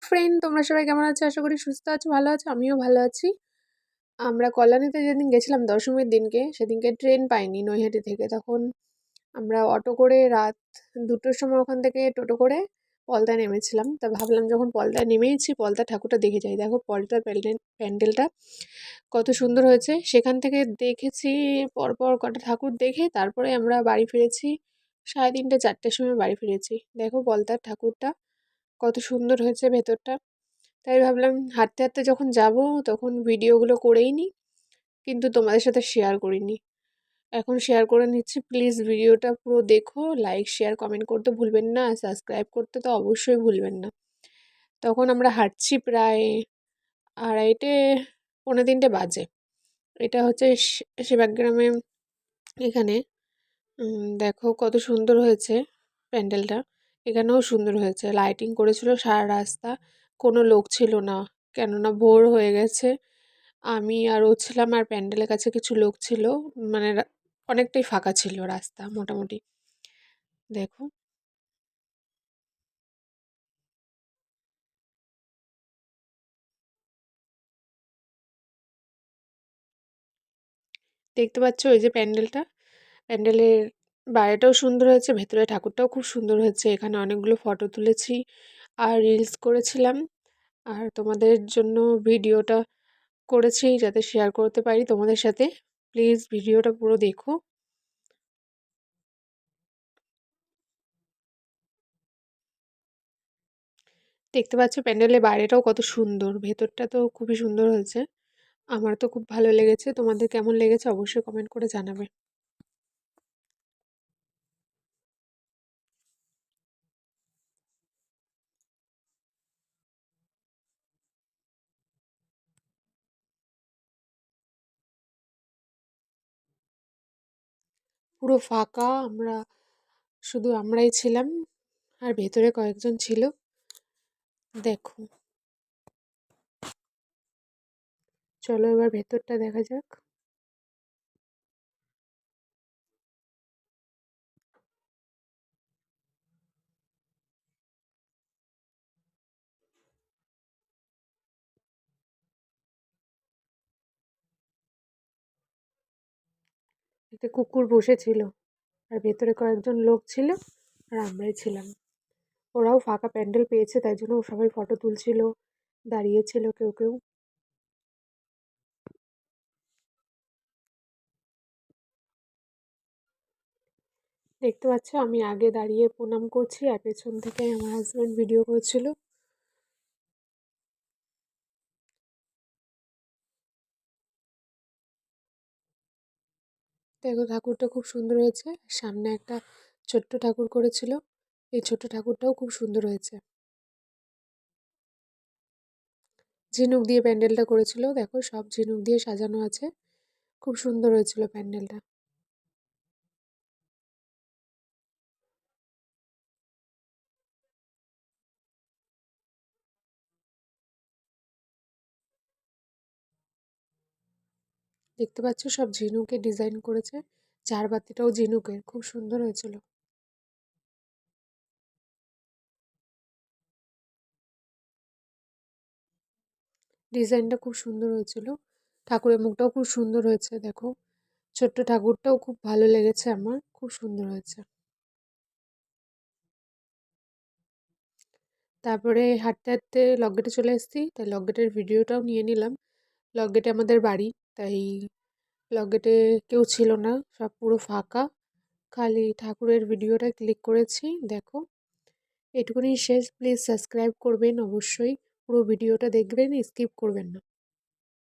Friend, তোমরা সবাই কেমন আছো? আশা করি সুস্থ আছো, ভালো আছো। আমিও ভালো আছি। আমরা কল্যাণীতে যেদিন গেছিলাম দশমীর দিনকে, সেদিনকে ট্রেন পাইনি নৈহাটি থেকে। তখন আমরা অটো করে রাত 2টোর সময় ওখান থেকে টোটো করে পলতায় নেমেছিলাম। তা ভাবলাম যখন পলতায় নেমেইছি, পলতা ঠাকুরটা দেখে যাই। দেখো পলতার প্যান্ডেলটা কত সুন্দর হয়েছে। সেখান থেকে দেখেছি পরপর কটা ঠাকুর দেখে তারপরে আমরা বাড়ি ফিরেছি। 3:30 4টের সময় বাড়ি ফিরেছি। দেখো পলতার ঠাকুরটা কত সুন্দর হয়েছে ভেতরটা। তাই ভাবলাম হাঁটতে হাঁটতে যখন যাব তখন ভিডিওগুলো করেই নিই, কিন্তু তোমাদের সাথে শেয়ার করিনি। এখন শেয়ার করে নিচ্ছি। প্লিজ ভিডিওটা পুরো দেখো, লাইক শেয়ার কমেন্ট করতে ভুলবেন না, আর সাবস্ক্রাইব করতে তো অবশ্যই ভুলবেন না। তখন আমরা হাঁটছি প্রায় 2:30 পৌনে 3টে বাজে। এটা হচ্ছে সেবাগ্রামে। এখানে দেখো কত সুন্দর হয়েছে প্যান্ডেলটা। এখানেও সুন্দর হয়েছে, লাইটিং করেছিল সারা রাস্তা। কোনো লোক ছিল না, কেননা ভোর হয়ে গেছে। আমি আর ও ছিলাম, আর প্যান্ডেলের কাছে কিছু লোক ছিল। মানে অনেকটাই ফাঁকা ছিল রাস্তা মোটামুটি। দেখো দেখতে পাচ্ছ ওই যে প্যান্ডেলটা, প্যান্ডেলের বাইরেটাও সুন্দর হয়েছে, ভেতরে ঠাকুরটাও খুব সুন্দর হয়েছে। এখানে অনেকগুলো ফটো তুলেছি আর রিলস করেছিলাম, আর তোমাদের জন্য ভিডিওটা করেছি যাতে শেয়ার করতে পারি তোমাদের সাথে। প্লিজ ভিডিওটা পুরো দেখো। দেখতে পাচ্ছ প্যান্ডেলের বাইরেটাও কত সুন্দর, ভেতরটা তো খুবই সুন্দর হয়েছে। আমার তো খুব ভালো লেগেছে। তোমাদের কেমন লেগেছে অবশ্যই কমেন্ট করে জানাবে। পুরো ফাঁকা, আমরা শুধু আমরাই ছিলাম, আর ভেতরে কয়েকজন ছিল। দেখো, চলো এবার ভেতরটা দেখা যাক। একটা কুকুর বসেছিল, আর ভেতরে কয়েকজন লোক ছিল, আর আমরাই ছিলাম। ওরাও ফাঁকা প্যান্ডেল পেয়েছে, তাই জন্য সবাই ফটো তুলছিল, দাঁড়িয়েছিল কেউ কেউ। দেখতে পাচ্ছ আমি আগে দাঁড়িয়ে প্রণাম করছি, আর পেছন থেকে আমার হাজব্যান্ড ভিডিও করছিল। দেখো ঠাকুরটা খুব সুন্দর হয়েছে। সামনে একটা ছোট্ট ঠাকুর করেছিল, এই ছোট্ট ঠাকুরটাও খুব সুন্দর হয়েছে। ঝিনুক দিয়ে প্যান্ডেলটা করেছিল, দেখো সব ঝিনুক দিয়ে সাজানো আছে। খুব সুন্দর হয়েছিল প্যান্ডেলটা। দেখতে পাচ্ছ সব ঝিনুকের ডিজাইন করেছে। ঝাড়বাতিটাও ঝিনুকের, খুব সুন্দর হয়েছিল। ডিজাইনটা খুব সুন্দর হয়েছিল। ঠাকুরের মুখটাও খুব সুন্দর হয়েছে। দেখো ছোট্ট ঠাকুরটাও খুব ভালো লেগেছে আমার, খুব সুন্দর হয়েছে। তারপরে হাঁটতে হাঁটতে লকগেটে চলে এসেছি, তাই লকগেটের ভিডিওটাও নিয়ে নিলাম। লকগেটে আমাদের বাড়ি, তাই লকগেটে কেউ ছিল না, সব পুরো ফাঁকা। খালি ঠাকুরের ভিডিওটা ক্লিক করেছি। দেখো এটুকুনি শেষ। প্লিজ সাবস্ক্রাইব করবেন অবশ্যই, পুরো ভিডিওটা দেখবেন, স্কিপ করবেন না।